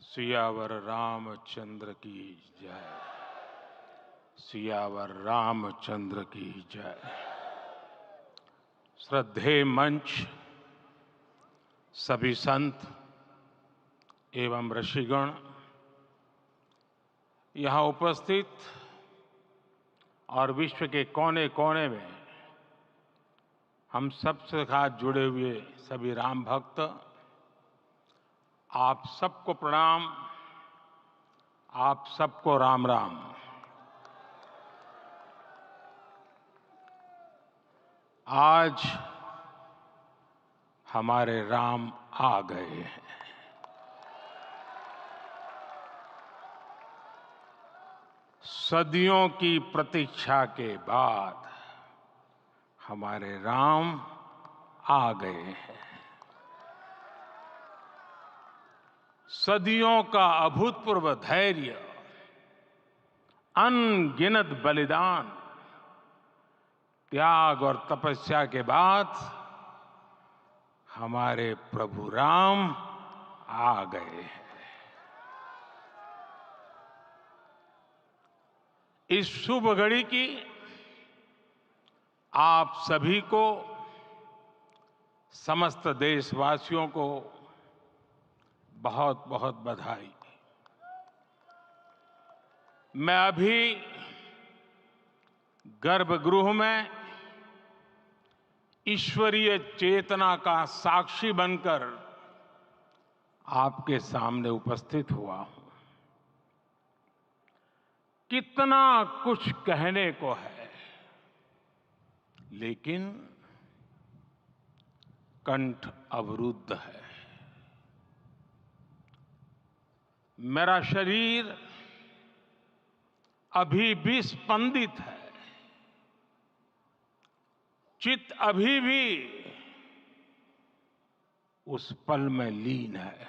सियावर रामचंद्र की जय। सियावर रामचंद्र की जय। श्रद्धेय मंच, सभी संत एवं ऋषिगण, यहाँ उपस्थित और विश्व के कोने कोने में हम सबसे साथ जुड़े हुए सभी राम भक्त, आप सबको प्रणाम, आप सबको राम राम। आज हमारे राम आ गए हैं। सदियों की प्रतीक्षा के बाद हमारे राम आ गए हैं। सदियों का अभूतपूर्व धैर्य, अनगिनत बलिदान, त्याग और तपस्या के बाद हमारे प्रभु राम आ गए हैं। इस शुभ घड़ी की आप सभी को, समस्त देशवासियों को बहुत बहुत बधाई। मैं अभी गर्भगृह में ईश्वरीय चेतना का साक्षी बनकर आपके सामने उपस्थित हुआ हूं। कितना कुछ कहने को है, लेकिन कंठ अवरुद्ध है। मेरा शरीर अभी भी स्पंदित है, चित्त अभी भी उस पल में लीन है।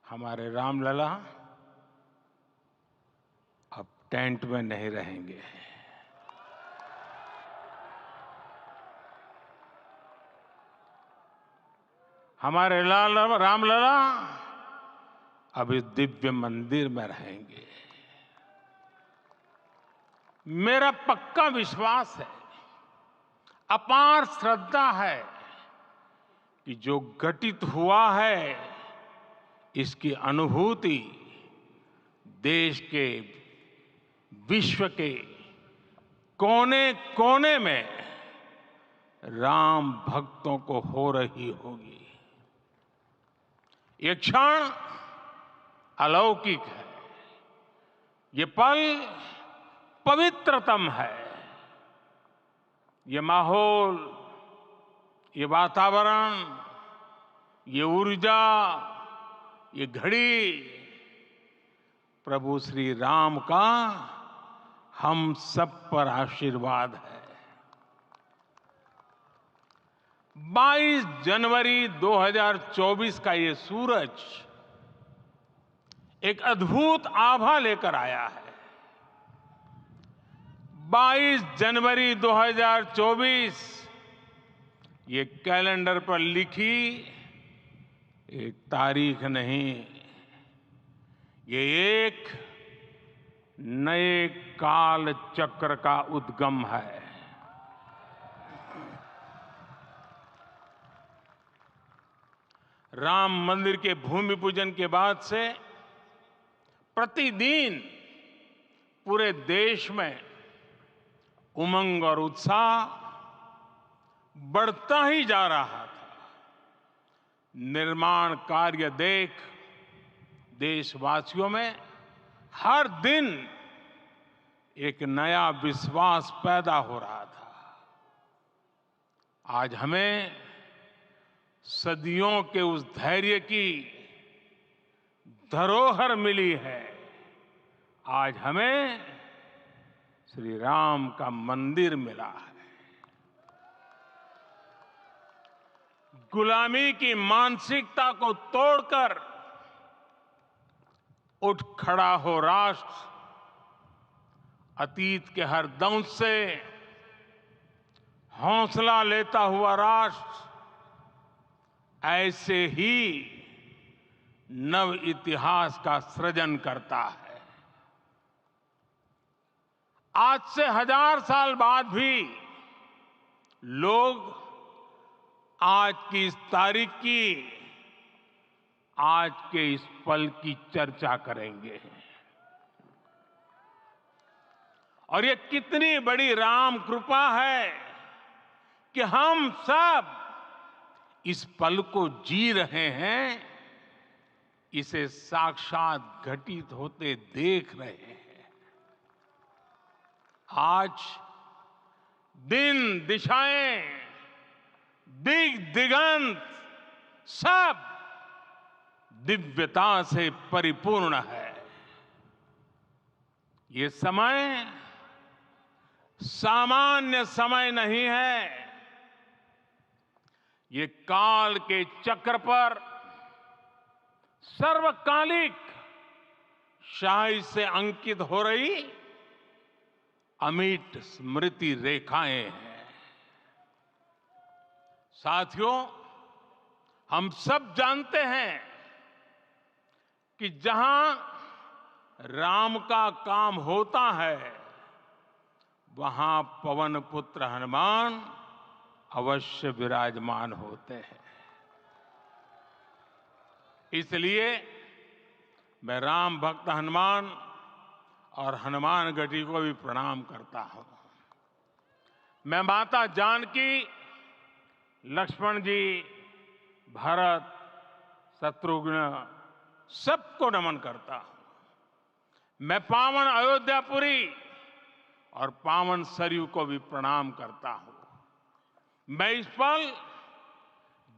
हमारे रामलला अब टेंट में नहीं रहेंगे। हमारे रामलला अब इस दिव्य मंदिर में रहेंगे। मेरा पक्का विश्वास है, अपार श्रद्धा है कि जो घटित हुआ है, इसकी अनुभूति देश के, विश्व के कोने कोने में राम भक्तों को हो रही होगी। ये क्षण अलौकिक है, ये पल पवित्रतम है। ये माहौल, ये वातावरण, ये ऊर्जा, ये घड़ी प्रभु श्री राम का हम सब पर आशीर्वाद है। 22 जनवरी 2024 का ये सूरज एक अद्भुत आभा लेकर आया है। 22 जनवरी 2024 ये कैलेंडर पर लिखी एक तारीख नहीं, ये एक नए काल चक्र का उद्गम है। राम मंदिर के भूमि पूजन के बाद से प्रतिदिन पूरे देश में उमंग और उत्साह बढ़ता ही जा रहा था। निर्माण कार्य देख देशवासियों में हर दिन एक नया विश्वास पैदा हो रहा था। आज हमें सदियों के उस धैर्य की धरोहर मिली है। आज हमें श्री राम का मंदिर मिला है। गुलामी की मानसिकता को तोड़कर उठ खड़ा हो राष्ट्र। अतीत के हर दंश से हौसला लेता हुआ राष्ट्र ऐसे ही नव इतिहास का सृजन करता है। आज से 1000 साल बाद भी लोग आज की इस तारीख की, आज के इस पल की चर्चा करेंगे। और ये कितनी बड़ी राम कृपा है कि हम सब इस पल को जी रहे हैं, इसे साक्षात घटित होते देख रहे हैं। आज दिन दिशाएं, दिग दिगंत सब दिव्यता से परिपूर्ण है। ये समय सामान्य समय नहीं है। ये काल के चक्र पर सर्वकालिक शाही से अंकित हो रही अमिट स्मृति रेखाएं हैं। साथियों, हम सब जानते हैं कि जहां राम का काम होता है, वहां पवन पुत्र हनुमान अवश्य विराजमान होते हैं। इसलिए मैं राम भक्त हनुमान और हनुमान गढ़ी को भी प्रणाम करता हूं। मैं माता जानकी, लक्ष्मण जी, भरत, शत्रुघ्न सबको नमन करता हूं। मैं पावन अयोध्यापुरी और पावन सरयू को भी प्रणाम करता हूं। मैं इस पल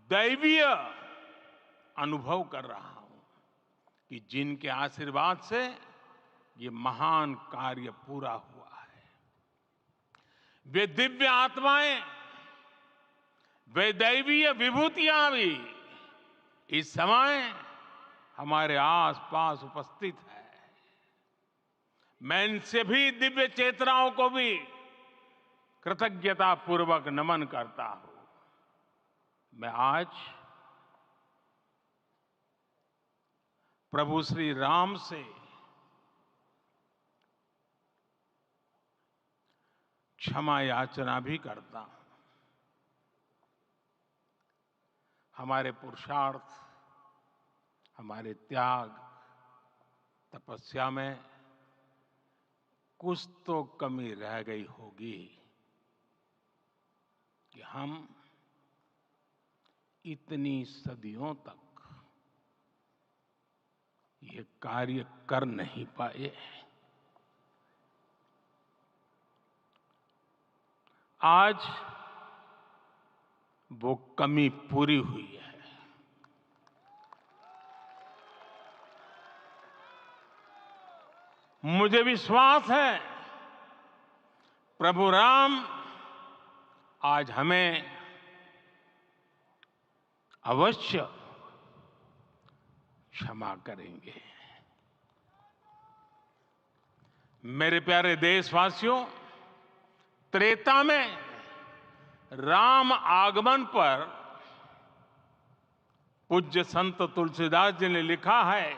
दैवीय अनुभव कर रहा हूं कि जिनके आशीर्वाद से ये महान कार्य पूरा हुआ है। वे दिव्य आत्माएं, वे दैवीय विभूतियां भी इस समय हमारे आसपास उपस्थित है। मैं इन सभी दिव्य चेतनाओं को भी कृतज्ञता पूर्वक नमन करता हूं। मैं आज प्रभु श्री राम से क्षमा याचना भी करता हूं। हमारे पुरुषार्थ, हमारे त्याग, तपस्या में कुछ तो कमी रह गई होगी कि हम इतनी सदियों तक ये कार्य कर नहीं पाए। आज वो कमी पूरी हुई है। मुझे विश्वास है प्रभु राम आज हमें अवश्य क्षमा करेंगे। मेरे प्यारे देशवासियों, त्रेता में राम आगमन पर पूज्य संत तुलसीदास जी ने लिखा है,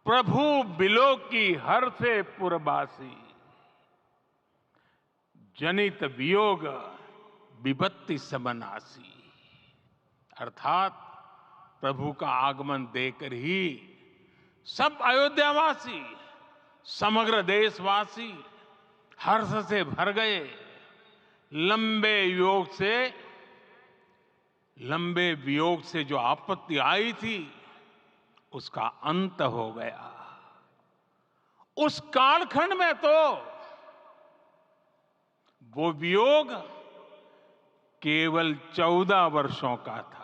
प्रभु बिलो की हर से पुरबासी, जनित वियोग विपत्ति समनासी। अर्थात प्रभु का आगमन देकर ही सब अयोध्यावासी, समग्र देशवासी हर्ष से भर गए। लंबे वियोग से जो आपत्ति आई थी, उसका अंत हो गया। उस कालखंड में तो वो वियोग केवल 14 वर्षों का था।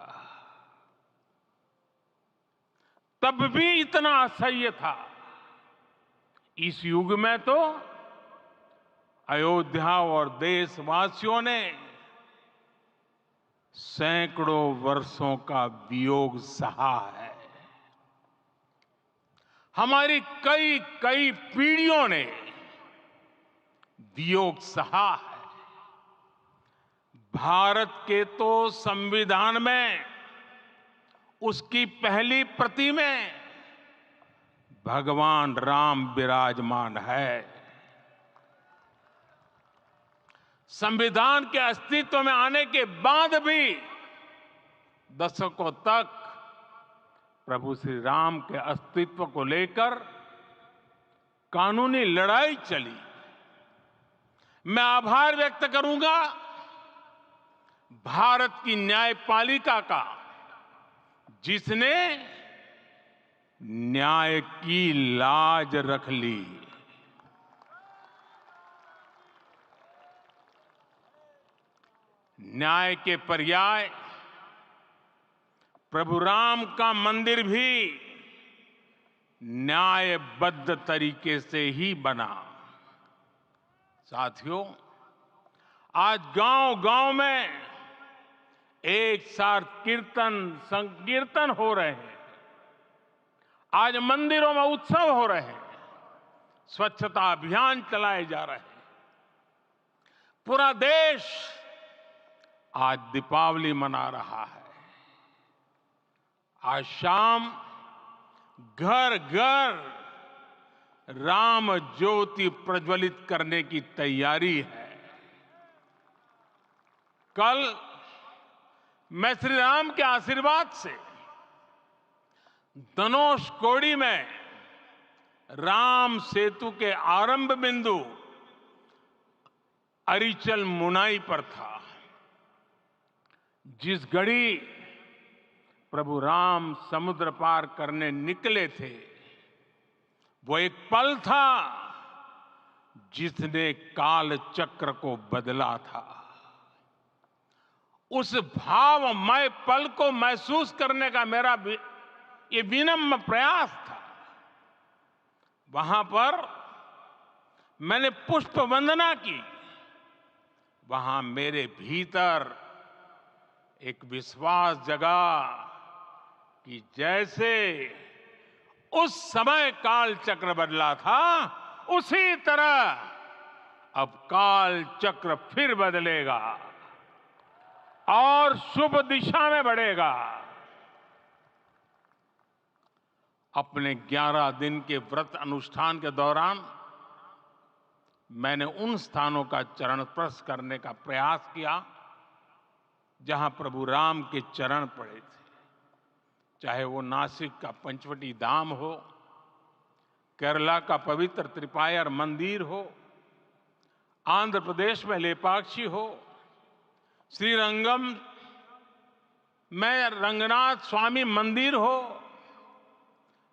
तब भी इतना असह्य था। इस युग में तो अयोध्या और देशवासियों ने सैकड़ों वर्षों का वियोग सहा है। हमारी कई कई पीढ़ियों ने वियोग सहा है। भारत के तो संविधान में उसकी पहली प्रति में भगवान राम विराजमान है। संविधान के अस्तित्व में आने के बाद भी दशकों तक प्रभु श्री राम के अस्तित्व को लेकर कानूनी लड़ाई चली। मैं आभार व्यक्त करूंगा भारत की न्यायपालिका का, जिसने न्याय की लाज रख ली। न्याय के पर्याय प्रभु राम का मंदिर भी न्यायबद्ध तरीके से ही बना। साथियों, आज गांव-गांव में एक साथ कीर्तन संकीर्तन हो रहे हैं। आज मंदिरों में उत्सव हो रहे हैं, स्वच्छता अभियान चलाए जा रहे हैं। पूरा देश आज दीपावली मना रहा है। आज शाम घर घर राम ज्योति प्रज्वलित करने की तैयारी है। कल मैं श्री राम के आशीर्वाद से धनुषकोडी में राम सेतु के आरंभ बिंदु अरिचल मुनाई पर था। जिस घड़ी प्रभु राम समुद्र पार करने निकले थे, वो एक पल था जिसने काल चक्र को बदला था। उस भावमय पल को महसूस करने का मेरा ये विनम्र प्रयास था। वहां पर मैंने पुष्प वंदना की। वहां मेरे भीतर एक विश्वास जगा कि जैसे उस समय काल चक्र बदला था, उसी तरह अब काल चक्र फिर बदलेगा और शुभ दिशा में बढ़ेगा। अपने 11 दिन के व्रत अनुष्ठान के दौरान मैंने उन स्थानों का चरण स्पर्श करने का प्रयास किया जहां प्रभु राम के चरण पड़े थे। चाहे वो नासिक का पंचवटी धाम हो, केरला का पवित्र त्रिपायर मंदिर हो, आंध्र प्रदेश में लेपाक्षी हो, श्रीरंगम में रंगनाथ स्वामी मंदिर हो,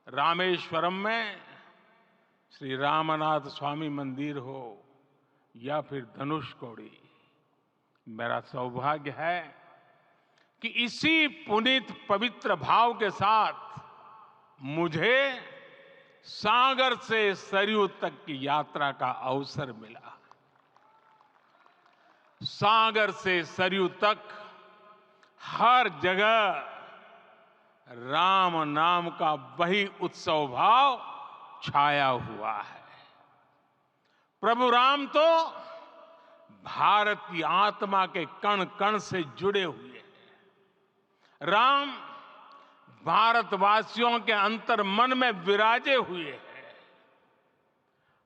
रामेश्वरम में श्री रामनाथ स्वामी मंदिर हो, या फिर धनुषकोडी। मेरा सौभाग्य है कि इसी पुनीत पवित्र भाव के साथ मुझे सागर से सरयू तक की यात्रा का अवसर मिला। सागर से सरयू तक हर जगह राम नाम का वही उत्सव भाव छाया हुआ है। प्रभु राम तो भारत की आत्मा के कण कण से जुड़े हुए हैं। राम भारतवासियों के अंतर मन में विराजे हुए हैं।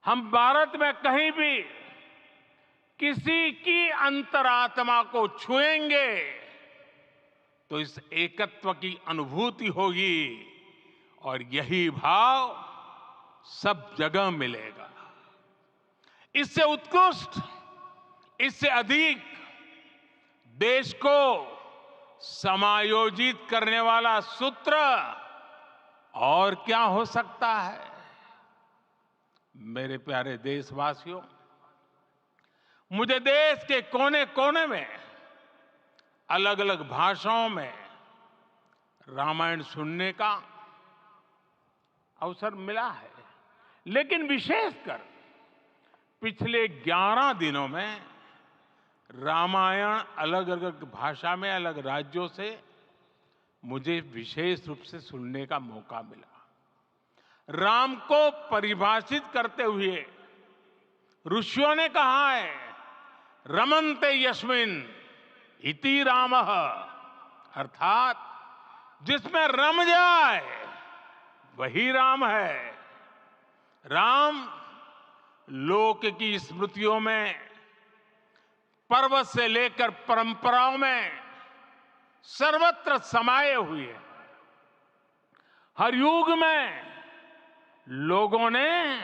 हम भारत में कहीं भी किसी की अंतरात्मा को छुएंगे तो इस एकत्व की अनुभूति होगी, और यही भाव सब जगह मिलेगा। इससे उत्कृष्ट, इससे अधिक देश को समायोजित करने वाला सूत्र और क्या हो सकता है। मेरे प्यारे देशवासियों, मुझे देश के कोने कोने में अलग अलग भाषाओं में रामायण सुनने का अवसर मिला है, लेकिन विशेषकर पिछले 11 दिनों में रामायण अलग अलग भाषा में अलग राज्यों से मुझे विशेष रूप से सुनने का मौका मिला। राम को परिभाषित करते हुए ऋषियों ने कहा है, रमन्ते यस्मिन् इति रामः, अर्थात जिसमें रम जाए वही राम है। राम लोक की स्मृतियों में, पर्वत से लेकर परंपराओं में सर्वत्र समाये हुए हैं। हर युग में लोगों ने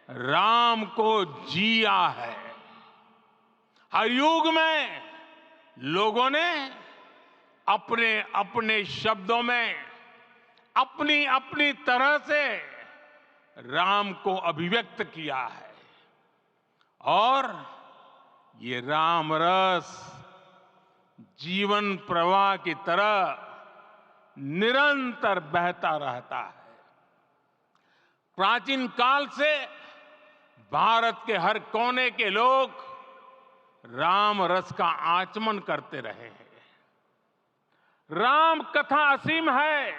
राम को जिया है। हर युग में लोगों ने अपने अपने शब्दों में अपनी अपनी तरह से राम को अभिव्यक्त किया है। और ये राम रस जीवन प्रवाह की तरह निरंतर बहता रहता है। प्राचीन काल से भारत के हर कोने के लोग राम रस का आचमन करते रहे हैं। राम कथा असीम है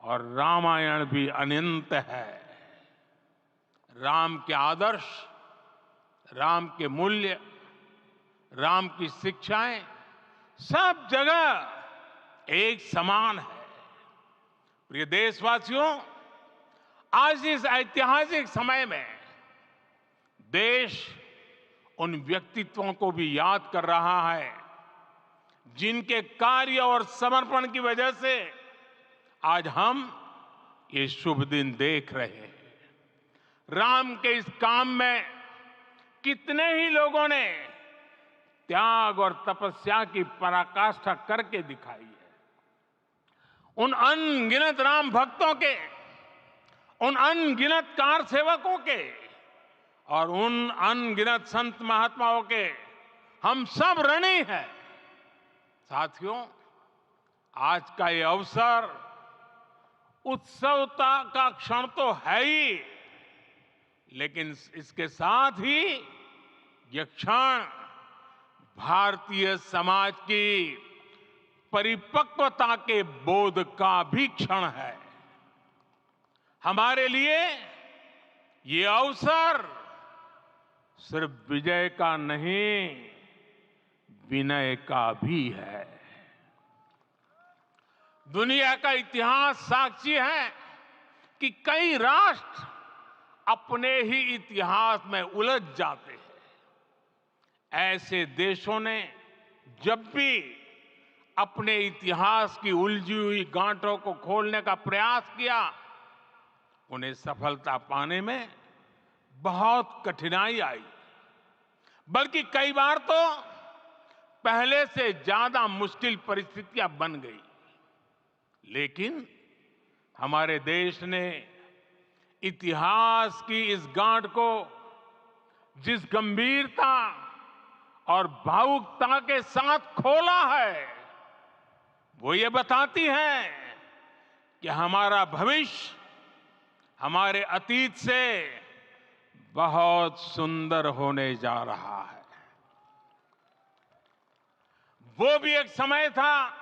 और रामायण भी अनंत है। राम के आदर्श, राम के मूल्य, राम की शिक्षाएं सब जगह एक समान है। प्रिय देशवासियों, आज इस ऐतिहासिक समय में देश उन व्यक्तित्वों को भी याद कर रहा है जिनके कार्य और समर्पण की वजह से आज हम ये शुभ दिन देख रहे हैं। राम के इस काम में कितने ही लोगों ने त्याग और तपस्या की पराकाष्ठा करके दिखाई है। उन अनगिनत राम भक्तों के, उन अनगिनत कार सेवकों के और उन अनगिनत संत महात्माओं के हम सब ऋणी हैं। साथियों, आज का ये अवसर उत्सवता का क्षण तो है ही, लेकिन इसके साथ ही यह क्षण भारतीय समाज की परिपक्वता के बोध का भी क्षण है। हमारे लिए ये अवसर सिर्फ विजय का नहीं, विनय का भी है। दुनिया का इतिहास साक्षी है कि कई राष्ट्र अपने ही इतिहास में उलझ जाते हैं। ऐसे देशों ने जब भी अपने इतिहास की उलझी हुई गांठों को खोलने का प्रयास किया, उन्हें सफलता पाने में बहुत कठिनाई आई, बल्कि कई बार तो पहले से ज्यादा मुश्किल परिस्थितियां बन गई। लेकिन हमारे देश ने इतिहास की इस गांठ को जिस गंभीरता और भावुकता के साथ खोला है, वो ये बताती है कि हमारा भविष्य हमारे अतीत से बहुत सुंदर होने जा रहा है। वो भी एक समय था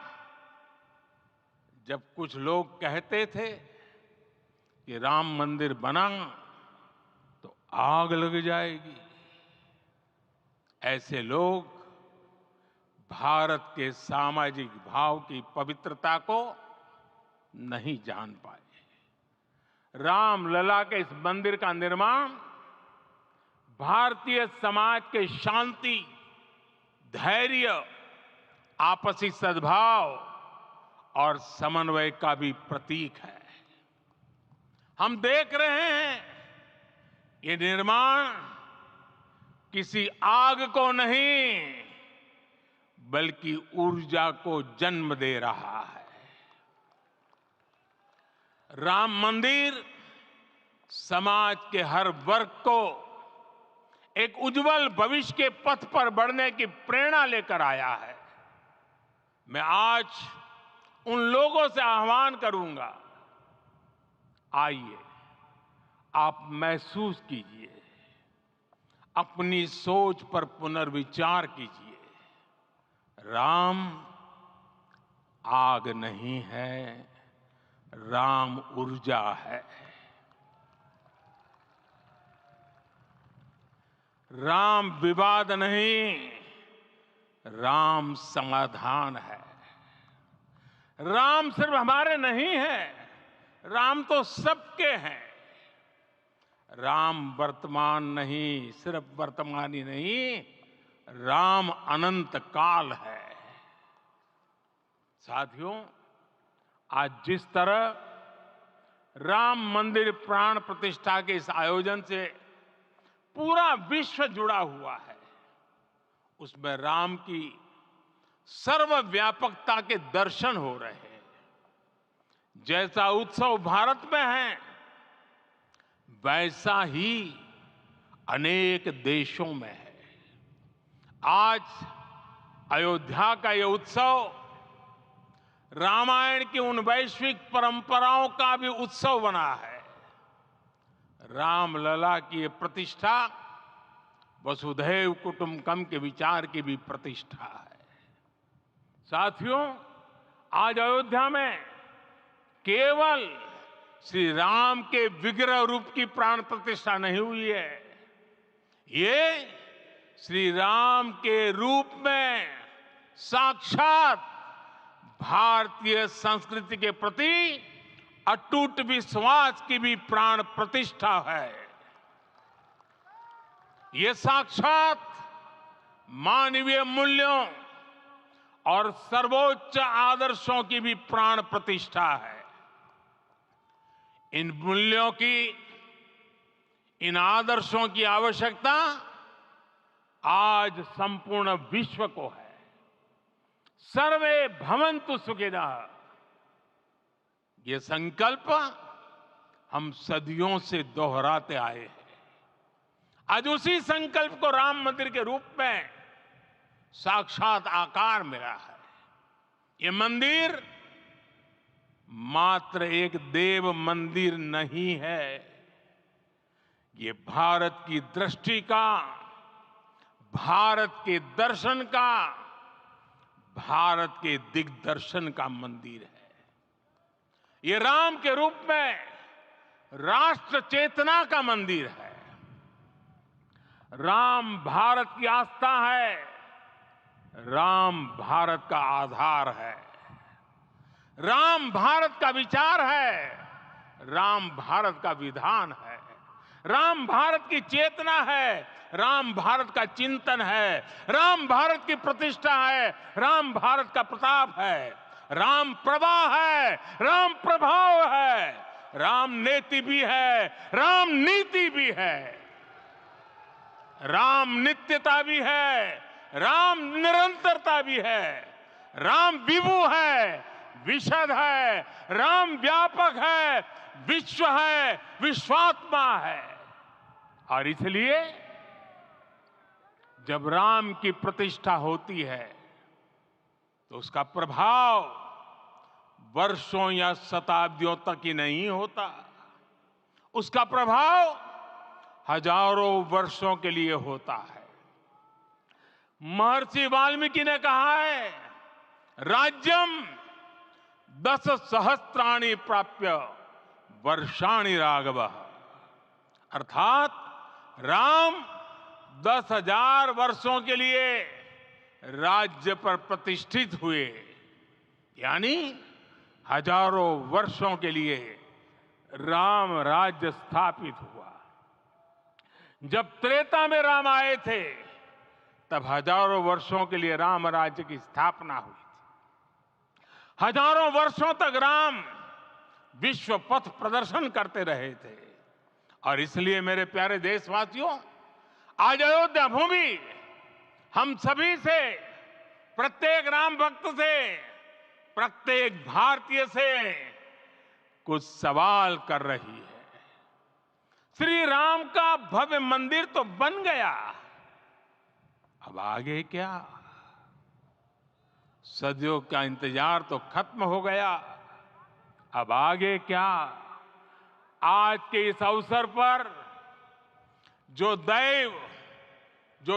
जब कुछ लोग कहते थे कि राम मंदिर बना तो आग लग जाएगी। ऐसे लोग भारत के सामाजिक भाव की पवित्रता को नहीं जान पाए। रामलला के इस मंदिर का निर्माण भारतीय समाज के शांति, धैर्य, आपसी सद्भाव और समन्वय का भी प्रतीक है। हम देख रहे हैं ये निर्माण किसी आग को नहीं, बल्कि ऊर्जा को जन्म दे रहा है। राम मंदिर समाज के हर वर्ग को एक उज्जवल भविष्य के पथ पर बढ़ने की प्रेरणा लेकर आया है। मैं आज उन लोगों से आह्वान करूंगा, आइए आप महसूस कीजिए, अपनी सोच पर पुनर्विचार कीजिए। राम आग नहीं है, राम ऊर्जा है। राम विवाद नहीं, राम समाधान है। राम सिर्फ हमारे नहीं है, राम तो सबके हैं। राम वर्तमान नहीं, सिर्फ वर्तमान ही नहीं, राम अनंत काल है। साथियों, आज जिस तरह राम मंदिर प्राण प्रतिष्ठा के इस आयोजन से पूरा विश्व जुड़ा हुआ है, उसमें राम की सर्वव्यापकता के दर्शन हो रहे हैं। जैसा उत्सव भारत में है, वैसा ही अनेक देशों में है। आज अयोध्या का यह उत्सव रामायण की उन वैश्विक परंपराओं का भी उत्सव बना है। रामलला की ये प्रतिष्ठा वसुधैव कुटुंबकम के विचार की भी प्रतिष्ठा है। साथियों, आज अयोध्या में केवल श्री राम के विग्रह रूप की प्राण प्रतिष्ठा नहीं हुई है, ये श्री राम के रूप में साक्षात भारतीय संस्कृति के प्रति अटूट विश्वास की भी प्राण प्रतिष्ठा है। ये साक्षात मानवीय मूल्यों और सर्वोच्च आदर्शों की भी प्राण प्रतिष्ठा है। इन मूल्यों की, इन आदर्शों की आवश्यकता आज संपूर्ण विश्व को है। सर्वे भवन्तु सुखिनः, ये संकल्प हम सदियों से दोहराते आए हैं। आज उसी संकल्प को राम मंदिर के रूप में साक्षात आकार मिला है। ये मंदिर मात्र एक देव मंदिर नहीं है, ये भारत की दृष्टि का, भारत के दर्शन का, भारत के दिग्दर्शन का मंदिर है। ये राम के रूप में राष्ट्र चेतना का मंदिर है। राम भारत की आस्था है, राम भारत का आधार है, राम भारत का विचार है, राम भारत का विधान है, राम भारत की चेतना है, राम भारत का चिंतन है, राम भारत की प्रतिष्ठा है, राम भारत का प्रताप है, राम प्रवाह है, राम प्रभाव है, राम नेति भी है, राम नीति भी है, राम नित्यता भी है, राम निरंतरता भी है, राम विभु है, विशद है, राम व्यापक है, विश्व है, विश्वात्मा है। और इसलिए जब राम की प्रतिष्ठा होती है तो उसका प्रभाव वर्षों या शताब्दियों तक ही नहीं होता, उसका प्रभाव हजारों वर्षों के लिए होता है। महर्षि वाल्मीकि ने कहा है, राज्यम 10 सहस्त्राणि प्राप्य वर्षाणि राघव, अर्थात राम 10,000 वर्षों के लिए राज्य पर प्रतिष्ठित हुए, यानी हजारों वर्षों के लिए राम राज्य स्थापित हुआ। जब त्रेता में राम आए थे तब हजारों वर्षों के लिए राम राज्य की स्थापना हुई थी। हजारों वर्षों तक राम विश्व पथ प्रदर्शन करते रहे थे। और इसलिए मेरे प्यारे देशवासियों, आज अयोध्या भूमि हम सभी से, प्रत्येक राम भक्त से, प्रत्येक भारतीय से कुछ सवाल कर रही है। श्री राम का भव्य मंदिर तो बन गया, अब आगे क्या? सदियों का इंतजार तो खत्म हो गया, अब आगे क्या? आज के इस अवसर पर जो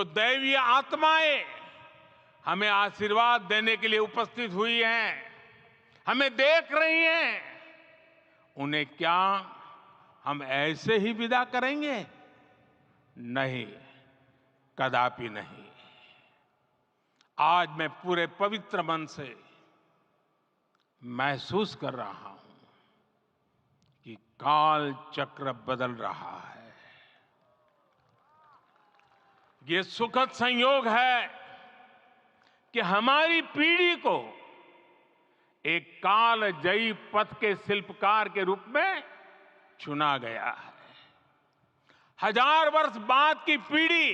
दैवीय आत्माएं हमें आशीर्वाद देने के लिए उपस्थित हुई हैं, हमें देख रही हैं, उन्हें क्या हम ऐसे ही विदा करेंगे? नहीं, कदापि नहीं। आज मैं पूरे पवित्र मन से महसूस कर रहा हूं कि काल चक्र बदल रहा है। ये सुखद संयोग है कि हमारी पीढ़ी को एक कालजयी पथ के शिल्पकार के रूप में चुना गया है। 1000 वर्ष बाद की पीढ़ी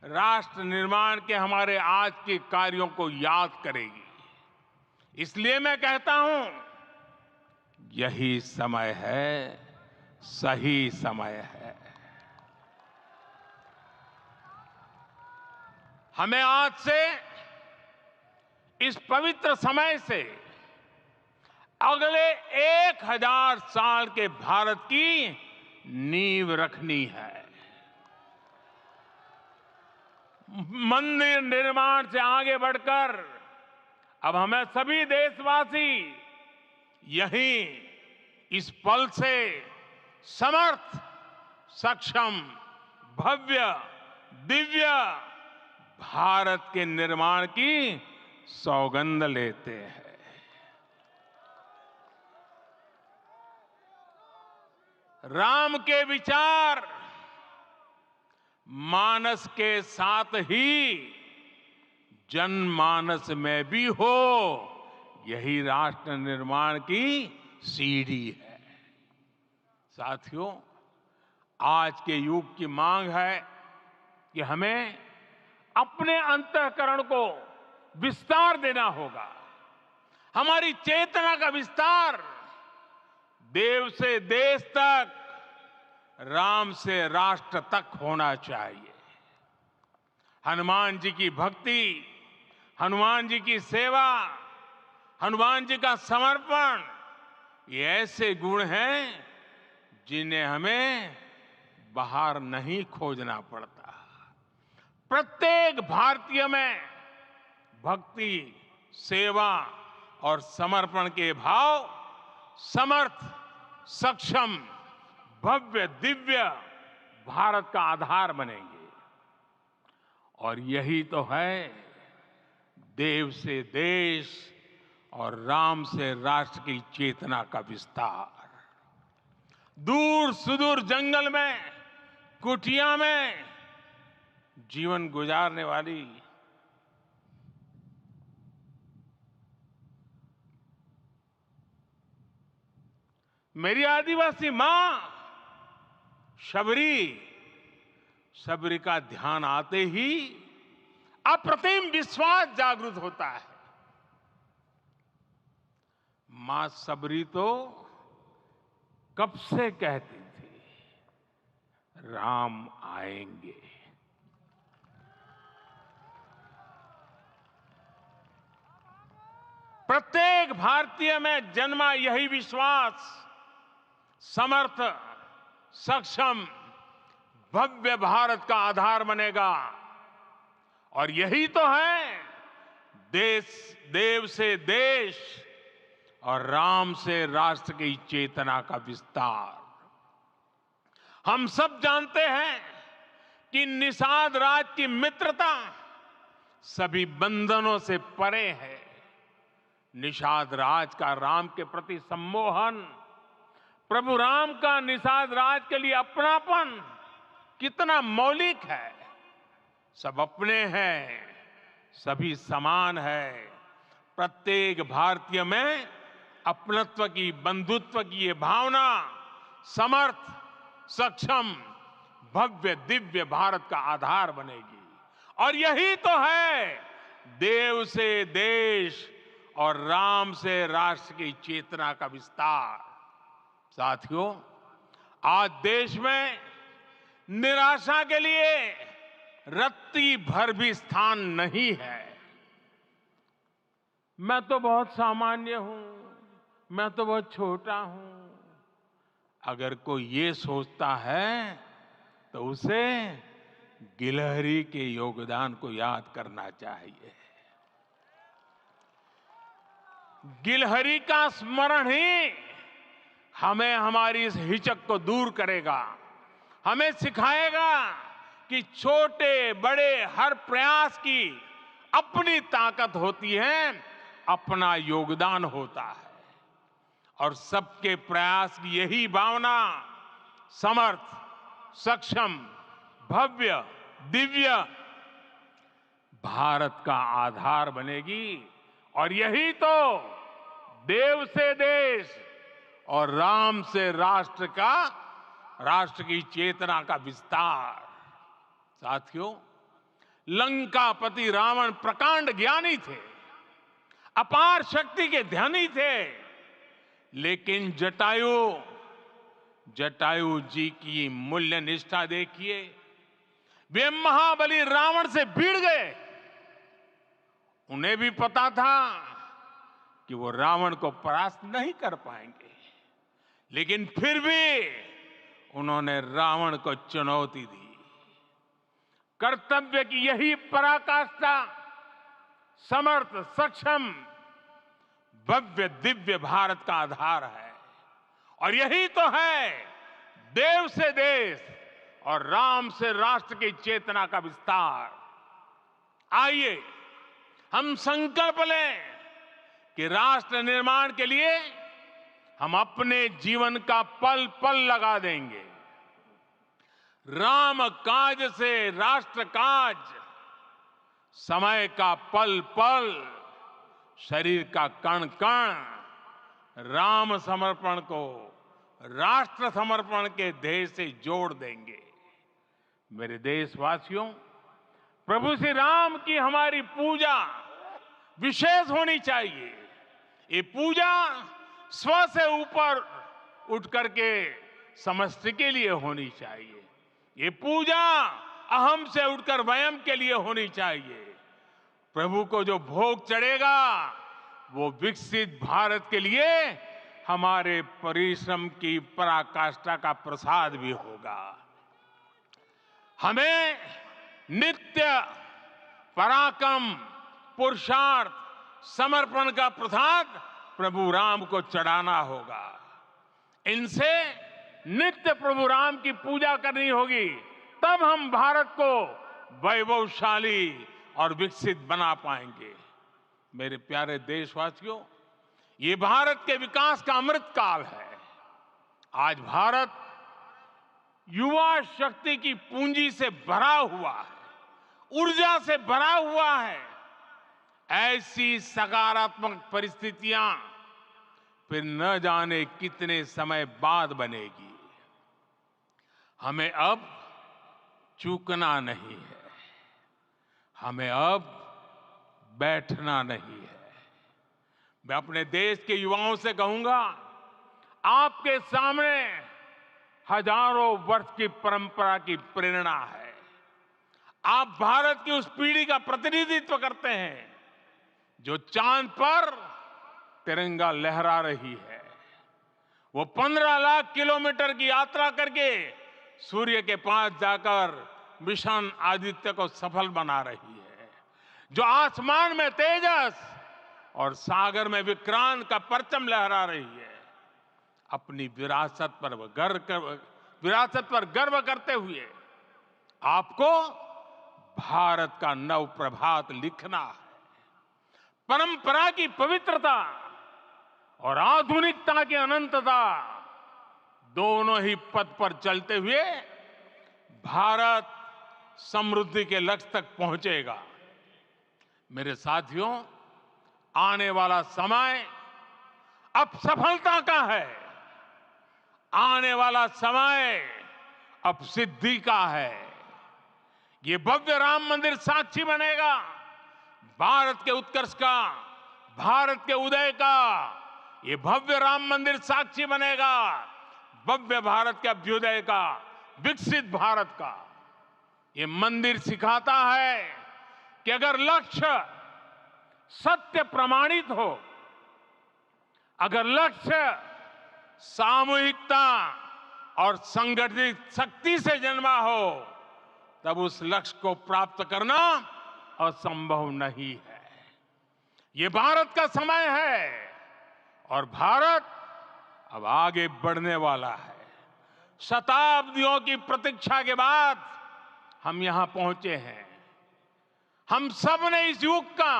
राष्ट्र निर्माण के हमारे आज के कार्यों को याद करेगी। इसलिए मैं कहता हूं, यही समय है, सही समय है। हमें आज से इस पवित्र समय से अगले 1000 साल के भारत की नींव रखनी है। मंदिर निर्माण से आगे बढ़कर अब हमें सभी देशवासी यहीं इस पल से समर्थ, सक्षम, भव्य, दिव्य भारत के निर्माण की सौगंध लेते हैं। राम के विचार मानस के साथ ही जनमानस में भी हो, यही राष्ट्र निर्माण की सीढ़ी है। साथियों, आज के युग की मांग है कि हमें अपने अंतःकरण को विस्तार देना होगा। हमारी चेतना का विस्तार देव से देश तक, राम से राष्ट्र तक होना चाहिए। हनुमान जी की भक्ति, हनुमान जी की सेवा, हनुमान जी का समर्पण, ये ऐसे गुण हैं जिन्हें हमें बाहर नहीं खोजना पड़ता। प्रत्येक भारतीय में भक्ति, सेवा और समर्पण के भाव समर्थ, सक्षम, भव्य, दिव्य भारत का आधार बनेंगे। और यही तो है देव से देश और राम से राष्ट्र की चेतना का विस्तार। दूर सुदूर जंगल में, कुटिया में जीवन गुजारने वाली मेरी आदिवासी मां शबरी का ध्यान आते ही अप्रतिम विश्वास जागृत होता है। मां शबरी तो कब से कहती थी, राम आएंगे। प्रत्येक भारतीय में जन्मा यही विश्वास समर्थ, सक्षम, भव्य भारत का आधार बनेगा। और यही तो है देव से देश और राम से राष्ट्र की चेतना का विस्तार। हम सब जानते हैं कि निषाद राज की मित्रता सभी बंधनों से परे है। निषाद राज का राम के प्रति सम्मोहन, प्रभु राम का निषाद राज के लिए अपनापन कितना मौलिक है। सब अपने हैं, सभी समान है। प्रत्येक भारतीय में अपनत्व की, बंधुत्व की ये भावना समर्थ, सक्षम, भव्य, दिव्य भारत का आधार बनेगी। और यही तो है देव से देश और राम से राष्ट्र की चेतना का विस्तार। साथियों, आज देश में निराशा के लिए रत्ती भर भी स्थान नहीं है। मैं तो बहुत सामान्य हूं, मैं तो बहुत छोटा हूं। अगर कोई ये सोचता है तो उसे गिलहरी के योगदान को याद करना चाहिए। गिलहरी का स्मरण ही हमें हमारी इस हिचक को दूर करेगा, हमें सिखाएगा कि छोटे बड़े हर प्रयास की अपनी ताकत होती है, अपना योगदान होता है। और सबके प्रयास की यही भावना समर्थ, सक्षम, भव्य, दिव्य भारत का आधार बनेगी। और यही तो देव से देश और राम से राष्ट्र की चेतना का विस्तार। साथियों, लंकापति रावण प्रकांड ज्ञानी थे, अपार शक्ति के धनी थे, लेकिन जटायु जी की मूल्य निष्ठा देखिए। वे महाबली रावण से भिड़ गए। उन्हें भी पता था कि वो रावण को परास्त नहीं कर पाएंगे, लेकिन फिर भी उन्होंने रावण को चुनौती दी। कर्तव्य की यही पराकाष्ठा समर्थ, सक्षम, भव्य, दिव्य भारत का आधार है। और यही तो है देव से देश और राम से राष्ट्र की चेतना का विस्तार। आइए हम संकल्प लें कि राष्ट्र निर्माण के लिए हम अपने जीवन का पल पल लगा देंगे। राम काज से राष्ट्र काज, समय का पल पल, शरीर का कण कण राम समर्पण को राष्ट्र समर्पण के ध्येय से जोड़ देंगे। मेरे देशवासियों, प्रभु श्री राम की हमारी पूजा विशेष होनी चाहिए। ये पूजा स्व से ऊपर उठ करके समष्टि के लिए होनी चाहिए। ये पूजा अहम से उठकर वयम के लिए होनी चाहिए। प्रभु को जो भोग चढ़ेगा वो विकसित भारत के लिए हमारे परिश्रम की पराकाष्ठा का प्रसाद भी होगा। हमें नित्य पराक्रम, पुरुषार्थ, समर्पण का प्रसाद प्रभु राम को चढ़ाना होगा। इनसे नित्य प्रभु राम की पूजा करनी होगी, तब हम भारत को वैभवशाली और विकसित बना पाएंगे। मेरे प्यारे देशवासियों, ये भारत के विकास का अमृत काल है। आज भारत युवा शक्ति की पूंजी से भरा हुआ है, ऊर्जा से भरा हुआ है। ऐसी सकारात्मक परिस्थितियां फिर न जाने कितने समय बाद बनेगी। हमें अब चूकना नहीं है, हमें अब बैठना नहीं है। मैं अपने देश के युवाओं से कहूंगा, आपके सामने हजारों वर्ष की परंपरा की प्रेरणा है। आप भारत की उस पीढ़ी का प्रतिनिधित्व करते हैं जो चांद पर तिरंगा लहरा रही है। वो 15 लाख किलोमीटर की यात्रा करके सूर्य के पास जाकर मिशन आदित्य को सफल बना रही है। जो आसमान में तेजस और सागर में विक्रांत का परचम लहरा रही है। अपनी विरासत पर गर्व करते हुए आपको भारत का नव प्रभात लिखना है। परंपरा की पवित्रता और आधुनिकता की अनंतता, दोनों ही पथ पर चलते हुए भारत समृद्धि के लक्ष्य तक पहुंचेगा। मेरे साथियों, आने वाला समय अब सफलता का है। आने वाला समय अब सिद्धि का है। ये भव्य राम मंदिर साक्षी बनेगा भारत के उत्कर्ष का, भारत के उदय का। ये भव्य राम मंदिर साक्षी बनेगा भव्य भारत के अभ्युदय का, विकसित भारत का। ये मंदिर सिखाता है कि अगर लक्ष्य सत्य प्रमाणित हो, अगर लक्ष्य सामूहिकता और संगठित शक्ति से जन्मा हो, तब उस लक्ष्य को प्राप्त करना असंभव नहीं है। ये भारत का समय है और भारत अब आगे बढ़ने वाला है। शताब्दियों की प्रतीक्षा के बाद हम यहां पहुंचे हैं। हम सब ने इस युग का,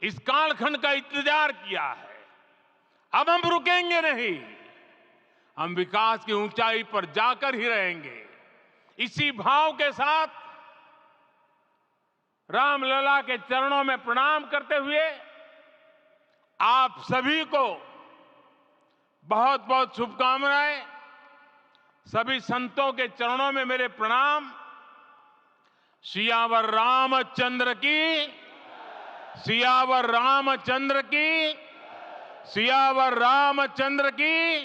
इस कालखंड का इंतजार किया है। अब हम रुकेंगे नहीं, हम विकास की ऊंचाई पर जाकर ही रहेंगे। इसी भाव के साथ रामलला के चरणों में प्रणाम करते हुए आप सभी को बहुत बहुत शुभकामनाएं। सभी संतों के चरणों में मेरे प्रणाम। सियावर रामचंद्र की, सियावर रामचंद्र की, सियावर रामचंद्र की।